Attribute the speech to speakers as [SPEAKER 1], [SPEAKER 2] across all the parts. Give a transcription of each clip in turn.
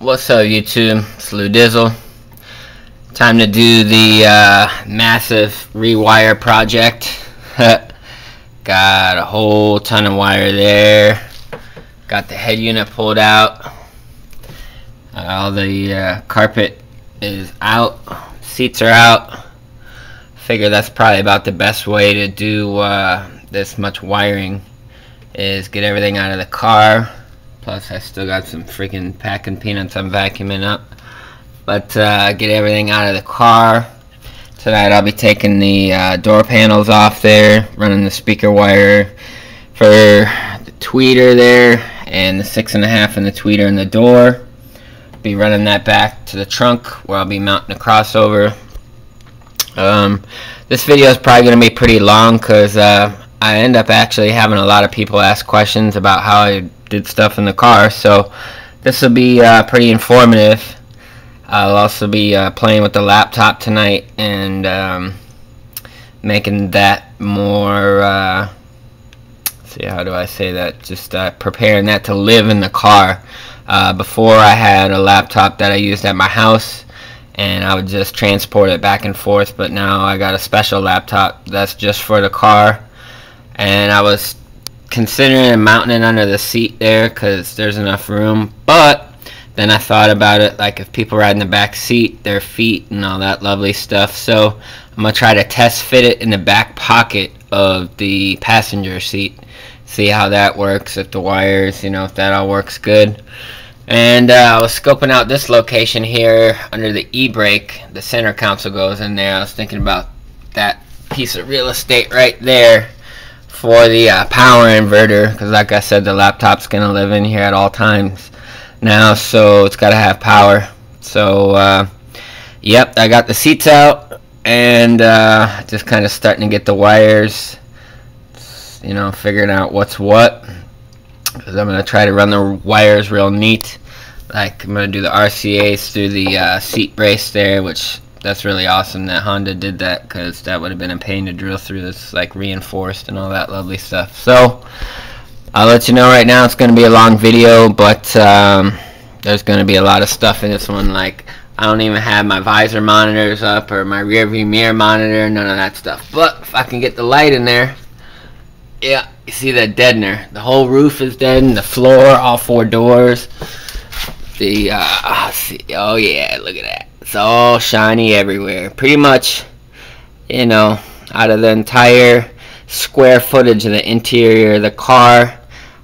[SPEAKER 1] What's up, YouTube? It's Lou Dizzle. Time to do the massive rewire project. Got a whole ton of wire there. Got the head unit pulled out. All the carpet is out. Seats are out. Figure that's probably about the best way to do this much wiring is get everything out of the car. Plus I still got some freaking packing peanuts I'm vacuuming up. But get everything out of the car. Tonight I'll be taking the door panels off there, running the speaker wire for the tweeter there and the 6.5 in the tweeter in the door. Be running that back to the trunk where I'll be mounting a crossover. This video is probably going to be pretty long because I end up actually having a lot of people ask questions about how I did stuff in the car, so this will be pretty informative. I'll also be playing with the laptop tonight and making that more see, how do I say that, just preparing that to live in the car. Before I had a laptop that I used at my house and I would just transport it back and forth, but now I got a special laptop that's just for the car, and I was considering mounting it under the seat there because there's enough room, but then I thought about it, like if people ride in the back seat, their feet and all that lovely stuff, so I'm gonna try to test fit it in the back pocket of the passenger seat, see how that works, if the wires, if that all works good. And I was scoping out this location here under the e-brake. The center console goes in there. I was thinking about that piece of real estate right there for the power inverter, because like I said, the laptop's gonna live in here at all times now, so it's gotta have power. So yep, I got the seats out and just kind of starting to get the wires, figuring out what's what, because I'm gonna try to run the wires real neat. Like I'm gonna do the RCAs through the seat brace there, which that's really awesome that Honda did that, because that would have been a pain to drill through this, like reinforced and all that lovely stuff. So I'll let you know right now it's going to be a long video, but there's going to be a lot of stuff in this one. Like I don't even have my visor monitors up or my rear view mirror monitor, none of that stuff. But if I can get the light in there, yeah, you see that deadener. The whole roof is deadened, the floor, all 4 doors. The oh yeah, look at that. It's all shiny everywhere. Pretty much, out of the entire square footage of the interior of the car,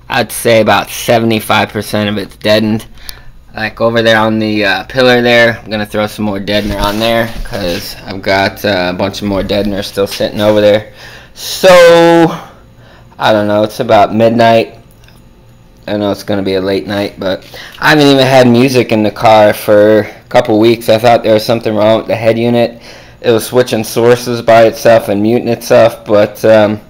[SPEAKER 1] I'd say about 75% of it's deadened. Like over there on the pillar there, I'm going to throw some more deadener on there because I've got a bunch of more deadener still sitting over there. So, I don't know, it's about midnight. I know it's going to be a late night, but I haven't even had music in the car for a couple weeks. I thought there was something wrong with the head unit. It was switching sources by itself and muting itself, but when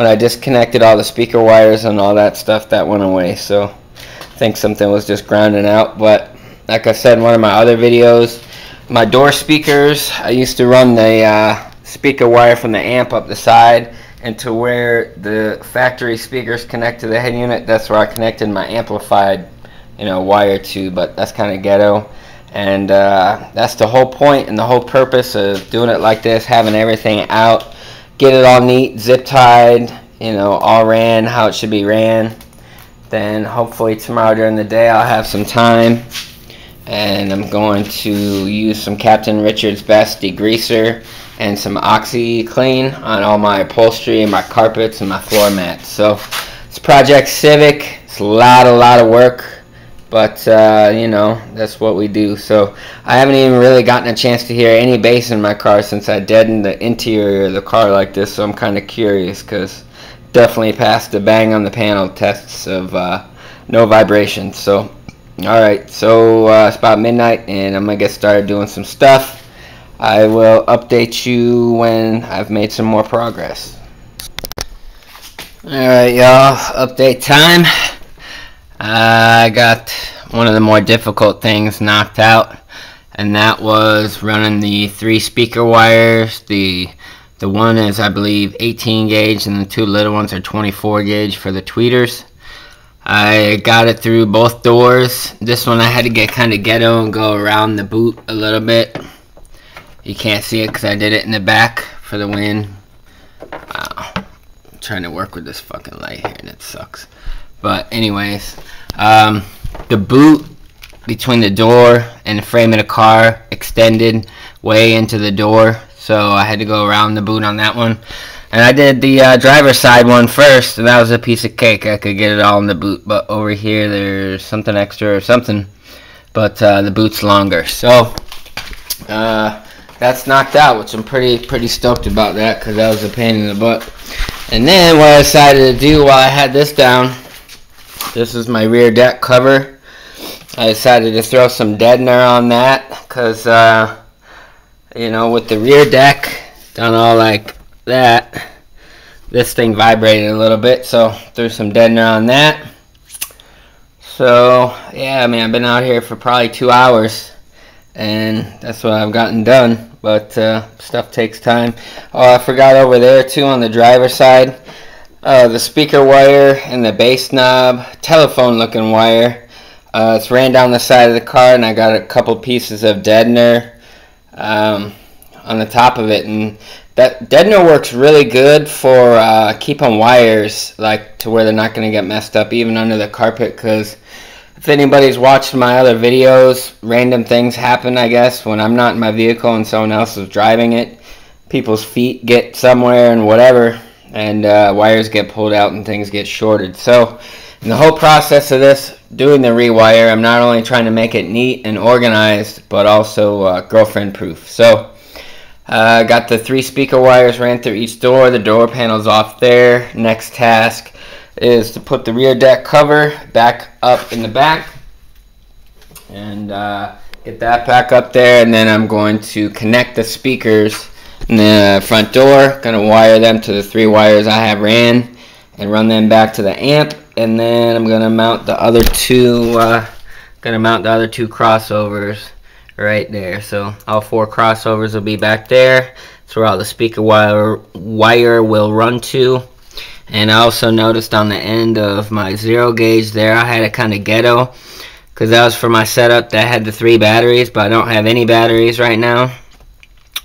[SPEAKER 1] I disconnected all the speaker wires and all that stuff, that went away. So I think something was just grounding out. But like I said in one of my other videos, my door speakers, I used to run the speaker wire from the amp up the side, and to where the factory speakers connect to the head unit, that's where I connected my amplified wire to, but that's kind of ghetto. And that's the whole point and the whole purpose of doing it like this, having everything out, get it all neat, zip tied, all ran how it should be ran. Then hopefully tomorrow during the day I'll have some time, and I'm going to use some Captain Richard's Best degreaser and some OxyClean on all my upholstery and my carpets and my floor mats. So it's Project Civic. It's a lot of work, but that's what we do. So I haven't even really gotten a chance to hear any bass in my car since I deadened the interior of the car like this, so I'm kind of curious, because definitely passed the bang on the panel tests of no vibration. So alright, so it's about midnight and I'm gonna get started doing some stuff. I will update you when I've made some more progress. Alright y'all, update time. I got one of the more difficult things knocked out, and that was running the 3 speaker wires. The one is, I believe, 18 gauge and the 2 little ones are 24 gauge for the tweeters. I got it through both doors. This one I had to get kind of ghetto and go around the boot a little bit. You can't see it because I did it in the back for the wind. Wow. I'm trying to work with this fucking light here and it sucks. But anyways, the boot between the door and the frame of the car extended way into the door, so I had to go around the boot on that one. And I did the driver's side one first, and that was a piece of cake. I could get it all in the boot, but over here there's something extra or something, but the boot's longer. So that's knocked out, which I'm pretty stoked about that, because that was a pain in the butt. And then what I decided to do while I had this down, this is my rear deck cover. I decided to throw some deadener on that, because you know, with the rear deck done all like that, this thing vibrated a little bit, so threw some deadener on that. So yeah, I mean, I've been out here for probably 2 hours, and that's what I've gotten done, but stuff takes time. Oh, I forgot over there too on the driver's side, the speaker wire and the bass knob, telephone looking wire. It's ran down the side of the car, and I got a couple pieces of deadener on the top of it, and that deadener works really good for keeping wires like to where they're not going to get messed up even under the carpet. Because if anybody's watched my other videos, random things happen, I guess, when I'm not in my vehicle and someone else is driving it. People's feet get somewhere and whatever, and wires get pulled out and things get shorted. So in the whole process of this, doing the rewire, I'm not only trying to make it neat and organized, but also girlfriend proof. So got the 3 speaker wires ran through each door. The door panel's off there. Next task is to put the rear deck cover back up in the back, and get that back up there. And then I'm going to connect the speakers in the front door. Gonna wire them to the 3 wires I have ran and run them back to the amp. And then I'm gonna mount the other two crossovers right there. So all 4 crossovers will be back there. That's where all the speaker wire will run to. And I also noticed on the end of my 0 gauge there, I had it kind of ghetto, because that was for my setup that had the 3 batteries, but I don't have any batteries right now.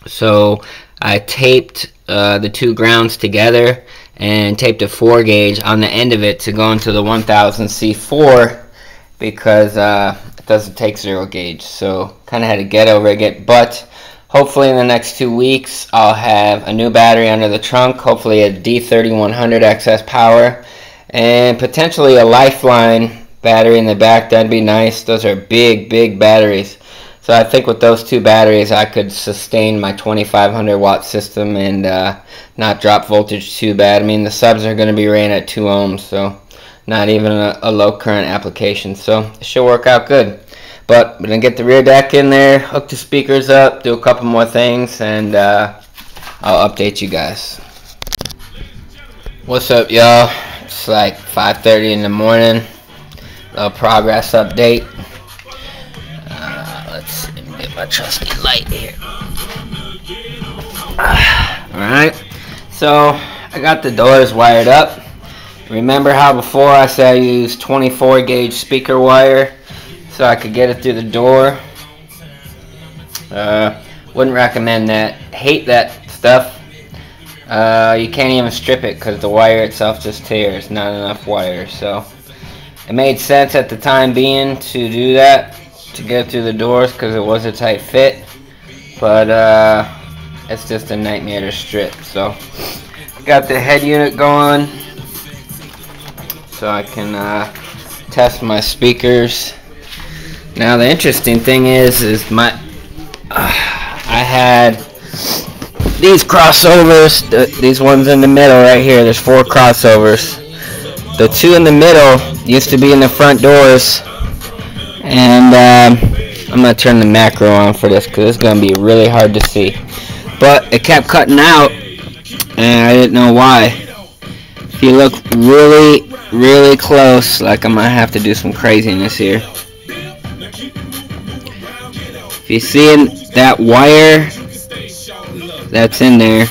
[SPEAKER 1] So I taped the 2 grounds together and taped a 4 gauge on the end of it to go into the 1000 C4, because it doesn't take 0 gauge. So kind of had to ghetto rig it, but hopefully in the next 2 weeks I'll have a new battery under the trunk, hopefully a D3100 excess power, and potentially a Lifeline battery in the back. That'd be nice. Those are big batteries. So I think with those 2 batteries I could sustain my 2500 watt system and not drop voltage too bad. I mean, the subs are going to be ran at 2 ohms, so not even a low current application. So it should work out good. But we're going to get the rear deck in there, hook the speakers up, do a couple more things, and I'll update you guys. What's up, y'all? It's like 5:30 in the morning. A progress update. Let's see, let me get my trusty light here. Alright, so I got the doors wired up. Remember how before I said I used 24 gauge speaker wire so I could get it through the door? Wouldn't recommend that. Hate that stuff. You can't even strip it because the wire itself just tears. Not enough wire. So it made sense at the time being to do that, to get through the doors, because it was a tight fit. But it's just a nightmare to strip. So got the head unit going so I can test my speakers. Now the interesting thing is my I had these crossovers, these ones in the middle right here. There's 4 crossovers. The 2 in the middle used to be in the front doors, and I'm gonna turn the macro on for this because it's gonna be really hard to see. But it kept cutting out, and I didn't know why. If you look really close, like I'm gonna have to do some craziness here. If you see that wire that's in there,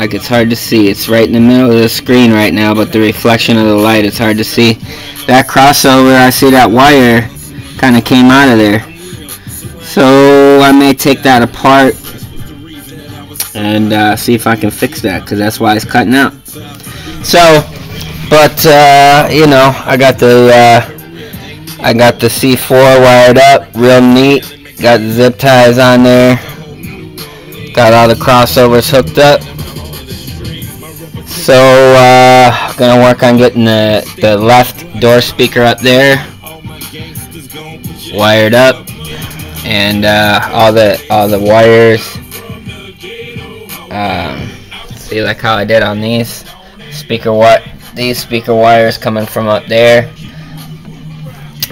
[SPEAKER 1] like it's hard to see. It's right in the middle of the screen right now, but the reflection of the light, it's hard to see. That crossover, I see that wire kind of came out of there. So I may take that apart and see if I can fix that, because that's why it's cutting out. So, but you know, I got the C4 wired up, real neat. Got the zip ties on there. Got all the crossovers hooked up. So gonna work on getting the left door speaker up there wired up, and all the wires. See, like how I did on these speaker wires coming from up there.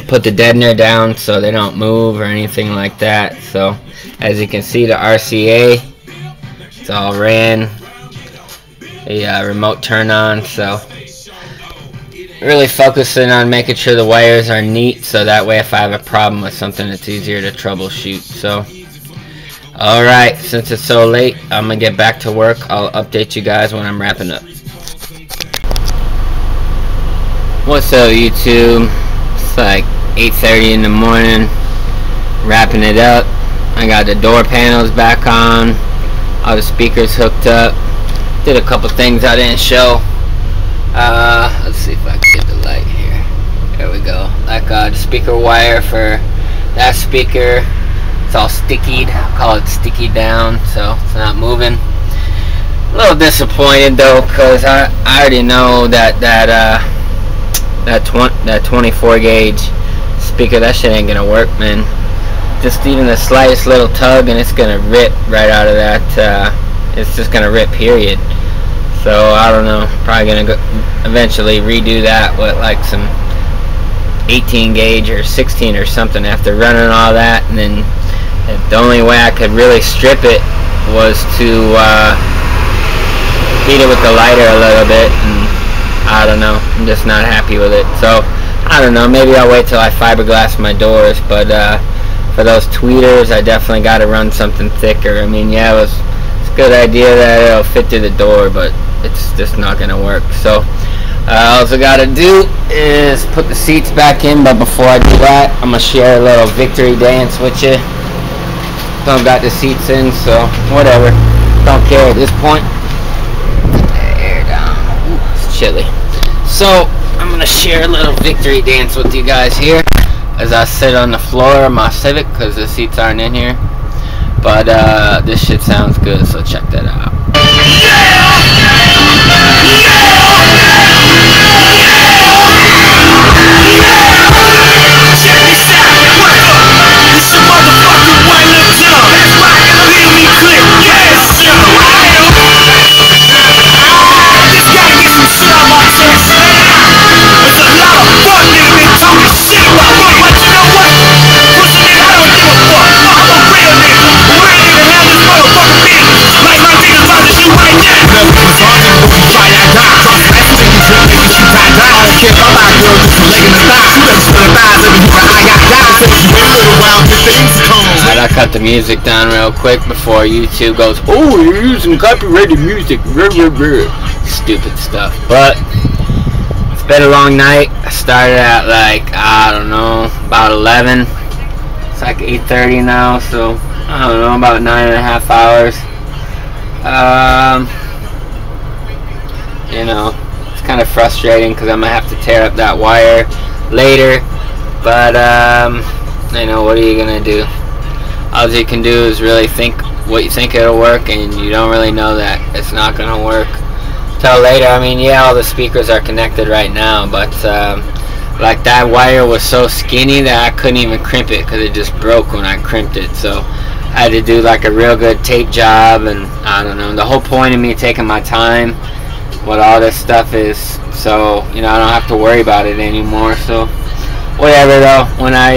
[SPEAKER 1] Put the deadener down so they don't move or anything like that. So as you can see, the RCA, it's all ran. A remote turn on. So really focusing on making sure the wires are neat, so that way if I have a problem with something, it's easier to troubleshoot. So alright, since it's so late, I'm gonna get back to work. I'll update you guys when I'm wrapping up. What's up, YouTube? It's like 8:30 in the morning, wrapping it up. I got the door panels back on, all the speakers hooked up. Did a couple things I didn't show. Let's see if I can get the light here. There we go. Like the speaker wire for that speaker, it's all stickied. I call it sticky down, so it's not moving. A little disappointed though, because I already know that 24 gauge speaker, that shit ain't gonna work, man. Just even the slightest little tug and it's gonna rip right out of that. It's just gonna rip, period. So I don't know, probably gonna go eventually redo that with like some 18 gauge or 16 or something after running all that. And then the only way I could really strip it was to heat it with the lighter a little bit, and I don't know, I'm just not happy with it. So I don't know, maybe I'll wait till I fiberglass my doors, but for those tweeters, I definitely got to run something thicker. I mean, yeah, it's a good idea that it'll fit through the door, but it's just not gonna work. So all I gotta do is put the seats back in, but before I do that, I'm gonna share a little victory dance with you. Don't got the seats in, so whatever, don't care at this point. Air down. Ooh, it's chilly. So I'm gonna share a little victory dance with you guys here as I sit on the floor of my Civic, because the seats aren't in here. But this shit sounds good, so check that out. I cut the music down real quick before YouTube goes, "Oh, you're using copyrighted music." Stupid stuff. But it's been a long night. I started at like, I don't know, about 11. It's like 8:30 now, so I don't know, about 9.5 hours. You know, it's kind of frustrating because I'm gonna have to tear up that wire later. But you know, what are you gonna do? All you can do is really think what you think it'll work, and you don't really know that it's not gonna work till later. I mean, yeah, all the speakers are connected right now, but like that wire was so skinny that I couldn't even crimp it because it just broke when I crimped it. So I had to do like a real good tape job, and I don't know. The whole point of me taking my time with all this stuff is so, you know, I don't have to worry about it anymore. So whatever though, when I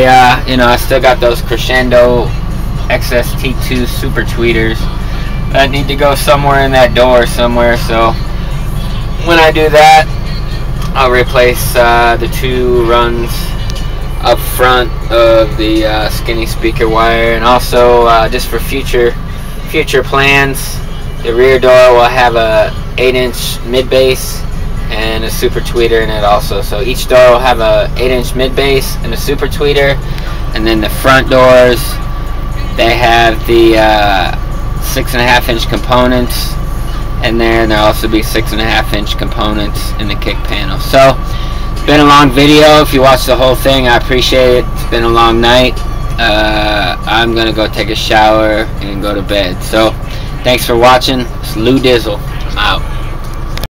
[SPEAKER 1] you know, I still got those Crescendo XST2 super tweeters that need to go somewhere in that door somewhere. So when I do that, I'll replace the 2 runs up front of the skinny speaker wire, and also just for future plans, The rear door will have a 8-inch mid bass and a super tweeter in it also. So each door will have a 8-inch mid bass and a super tweeter. And then the front doors, they have the 6.5-inch components, and then there'll also be 6.5-inch components in the kick panel. So it's been a long video. If you watched the whole thing, I appreciate it. It's been a long night. I'm gonna go take a shower and go to bed. So thanks for watching. It's Lou Dizzle. I'm out.